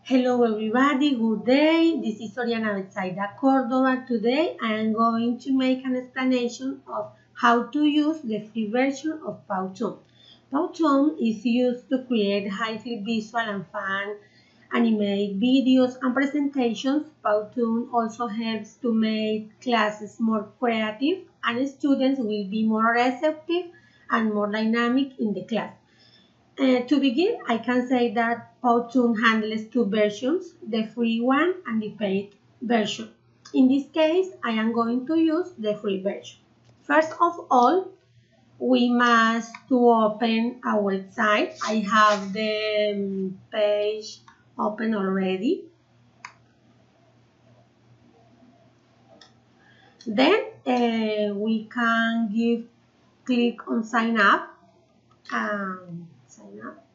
Hello everybody, good day. This is Oriana Betsaida Cordova. Today I am going to make an explanation of how to use the free version of Powtoon. Powtoon is used to create highly visual and fun animated videos and presentations. Powtoon also helps to make classes more creative and students will be more receptive and more dynamic in the class. To begin, I can say that Powtoon handles two versions, the free one and the paid version. In this case, I am going to use the free version. First of all, we must to open our website. I have the page open already. Then we can click on sign up. Sign up.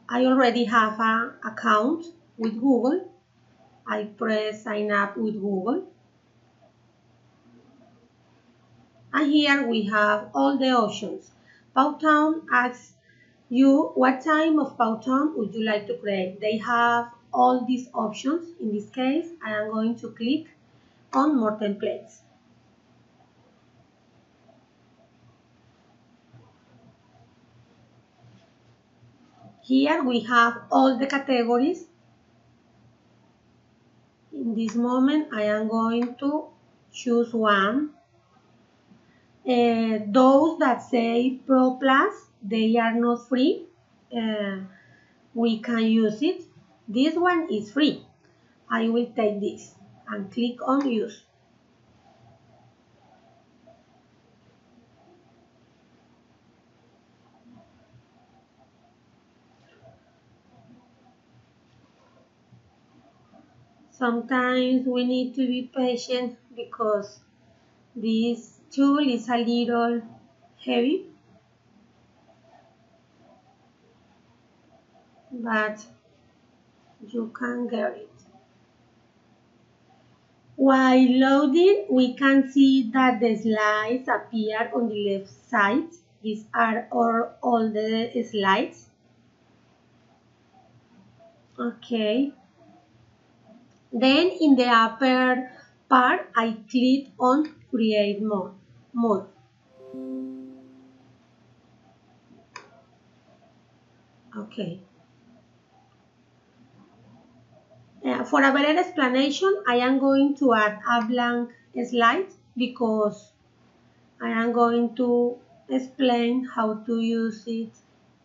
I already have an account with Google. I press sign up with Google. And here we have all the options. Powtoon asks you what type of Powtoon would you like to create. They have all these options. In this case, I am going to click on more templates. Here we have all the categories. In this moment, I am going to choose one. Those that say Pro Plus, they are not free. We can use it. This one is free. I will take this and click on use. Sometimes we need to be patient because this tool is a little heavy, but you can get it. While loading, we can see that the slides appear on the left side. These are all the slides. Okay. Then in the upper part, I click on create mode. Okay. For a better explanation, I am going to add a blank slide because I am going to explain how to use it,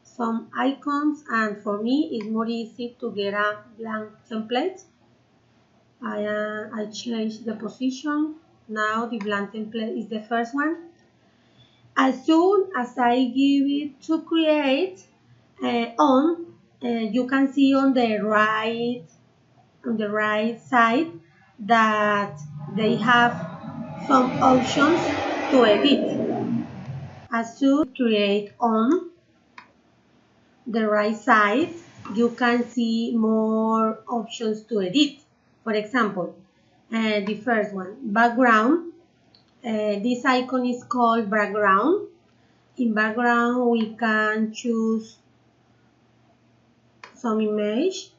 some icons, and for me it's more easy to get a blank template. I change the position. Now the blank template is the first one. As soon as I give it to create you can see on the right side that they have some options to edit. As you create on the right side, you can see more options to edit. For example, the first one, background. This icon is called background. In background, we can choose some image.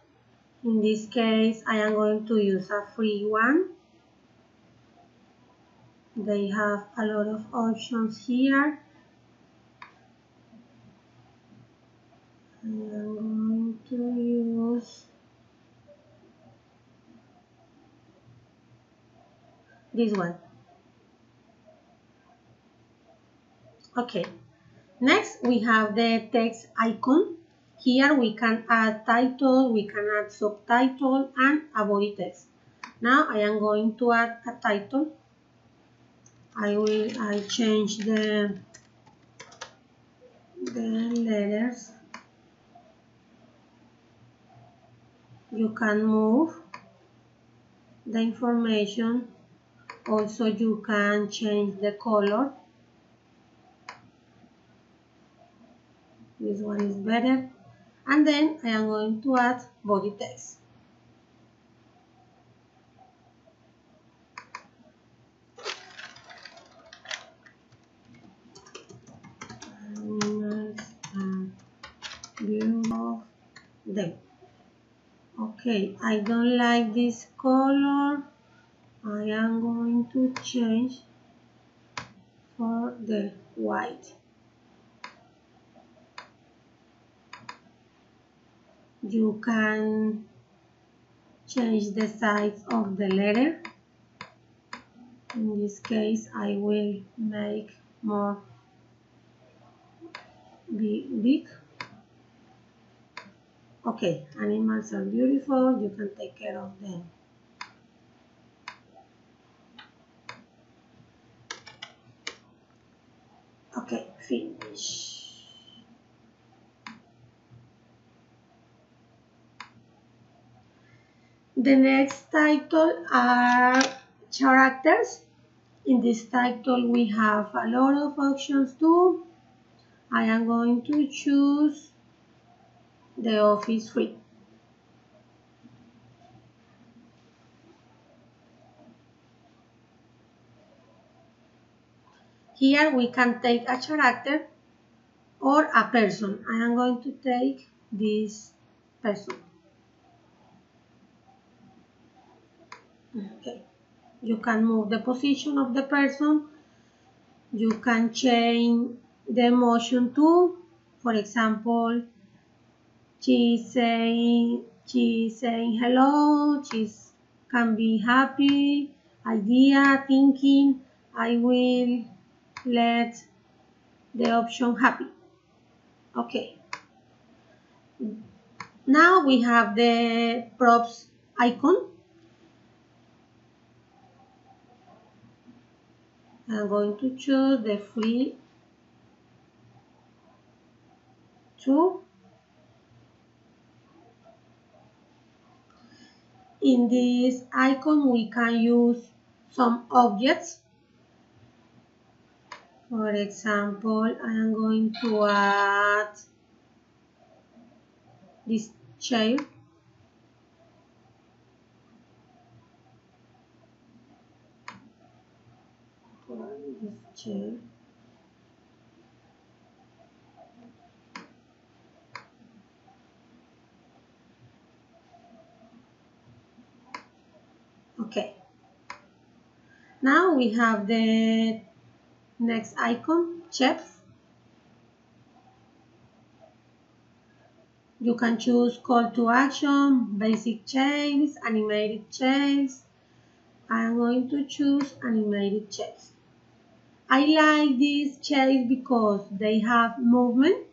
In this case, I am going to use a free one. They have a lot of options here. I am going to use this one. Okay. Next, we have the text icon. Here we can add title, we can add subtitle, and a body text. Now I am going to add a title. I change the letters. You can move the information. Also, you can change the color. This one is better. And then I am going to add body text. View of them. Okay, I don't like this color. I am going to change for the white. You can change the size of the letter. In this case, I will make more big. Okay, animals are beautiful. You can take care of them. Okay, finish. The next title are characters. In this title we have a lot of options too. I am going to choose the Office 3. Here we can take a character or a person. I am going to take this person. Okay. You can move the position of the person. You can change the emotion too. For example, she's saying hello. She's can be happy, idea, thinking. I will let the option happy. Okay. Now we have the props icon. I'm going to choose the free two. In this icon we can use some objects. For example, I am going to add this chair. This chair. Okay. Now we have the next icon, chefs. You can choose call to action, basic shapes, animated shapes. I am going to choose animated shapes. I like these shapes because they have movement.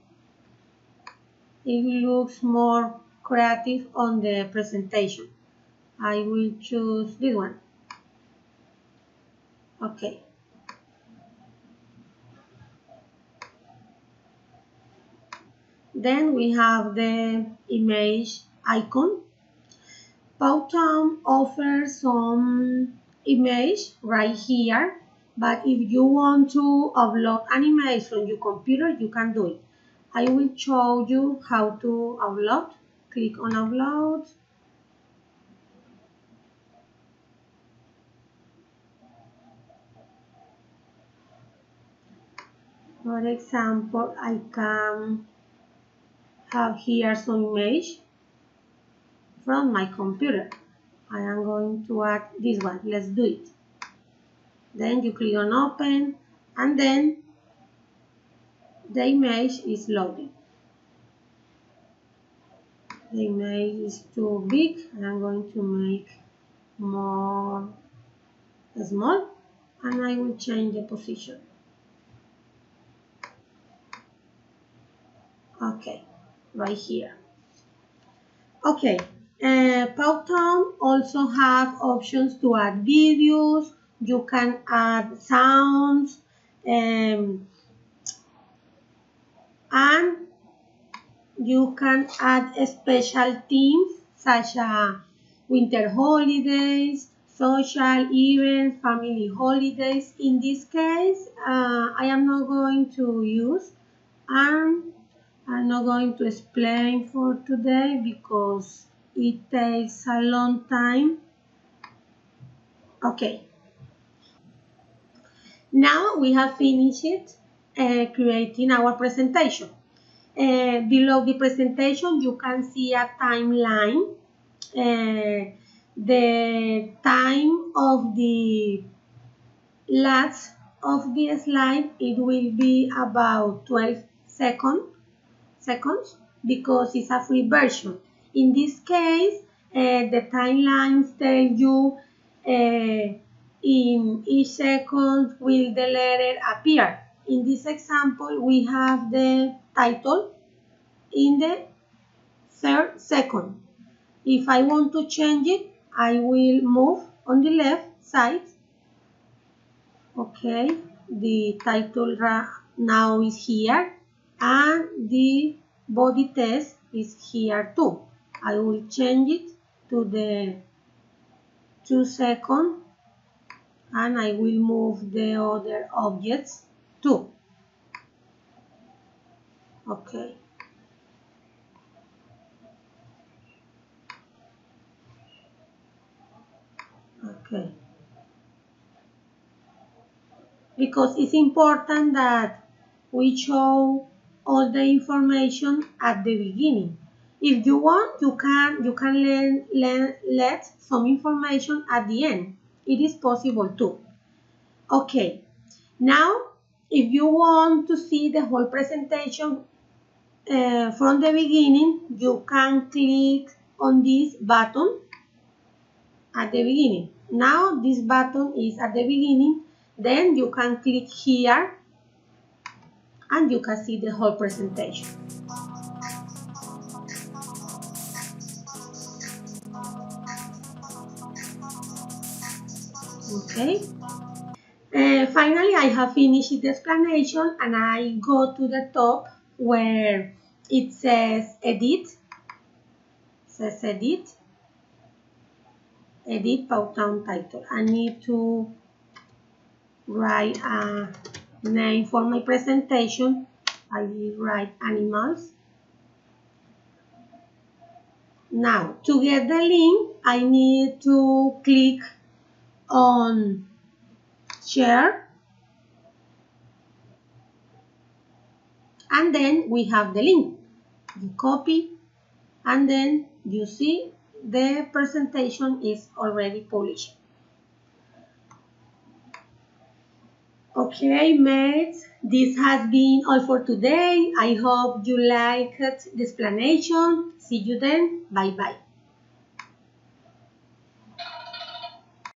It looks more creative on the presentation. I will choose this one. Okay. Then we have the image icon. Powtoon offers some image right here, but if you want to upload an image from your computer, you can do it. I will show you how to upload. Click on upload. For example, I can have here some image from my computer. I am going to add this one. Let's do it. Then you click on open and then the image is loading. The image is too big. I'm going to make more small and I will change the position. Okay, right here. Okay, Powtoon also have options to add videos. You can add sounds and you can add special themes such as winter holidays, social events, family holidays. In this case, I am not going to use and I'm not going to explain for today because it takes a long time. Okay. Now we have finished creating our presentation. Below the presentation, you can see a timeline the time of the last of the slide, it will be about 12 seconds because it's a free version. In this case, the timelines tell you in each second will the letter appear. In this example, we have the title in the third second. If I want to change it, I will move on the left side. Okay, the title now is here and the body test is here too. I will change it to the 2 second and I will move the other objects too. Okay. Okay. Because it's important that we show all the information at the beginning. If you want, you can let some information at the end. It is possible too. Okay, now if you want to see the whole presentation from the beginning, you can click on this button at the beginning. Now this button is at the beginning. Then you can click here and you can see the whole presentation. Okay. Finally, I have finished the explanation and I go to the top where it says edit. Edit Powtoon title. I need to write a name for my presentation. I will write animals. Now, to get the link, I need to click on share. And then we have the link. You copy and then you see the presentation is already published. Okay, mates, this has been all for today. I hope you liked the explanation. See you then. Bye-bye.